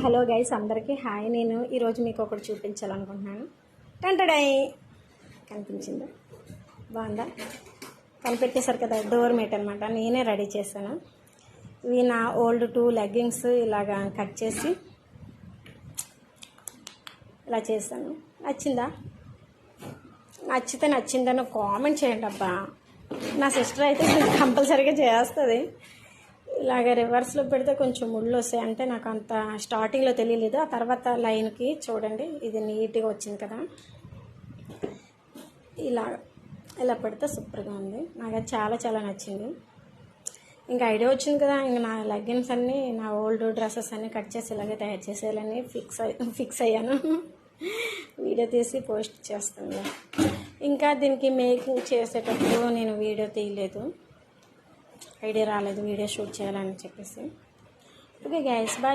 Hello guys, అందరికీ hi. నేను ఈరోజు మీకు ఒకటి చూపించాలనుకుంటున్నాను. టంటడై కనిపించిందా? బాగుందా? కనిపెట్టేశారు కదా, డోర్ మేట్ అనమాట. నేనే రెడీ చేశాను. ఇవి నా ఓల్డ్ 2 లెగ్గింగ్స్ ఇలాగా కట్ చేసి ఇలా చేశాను. నచ్చిందా? నచ్చితే నచ్చిందని కామెంట్ చేయండి అబ్బా. నా సిస్టర్ అయితే కంపల్సరీగా చేస్తుంది. ఇలాగ రివర్స్లో పెడితే కొంచెం ముళ్ళు వస్తాయి. అంటే నాకు అంత స్టార్టింగ్లో తెలియలేదు. ఆ తర్వాత లైన్కి చూడండి, ఇది నీట్గా వచ్చింది కదా. ఇలా పెడితే సూపర్గా ఉంది. నాకు అది చాలా చాలా నచ్చింది. ఇంకా ఐడియా వచ్చింది కదా, ఇంకా నా లెగ్గిన్స్ అన్నీ, నా ఓల్డ్ డ్రెస్సెస్ అన్నీ కట్ చేసి ఇలాగే తయారు చేసేయాలని ఫిక్స్ అయ్యాను. వీడియో తీసి పోస్ట్ చేస్తాను. ఇంకా దీనికి మేకింగ్ చేసేటప్పుడు నేను వీడియో తీయలేదు, ఐడియా రాలేదు వీడియో షూట్ చేయాలని చెప్పేసి. Okay guys, bye.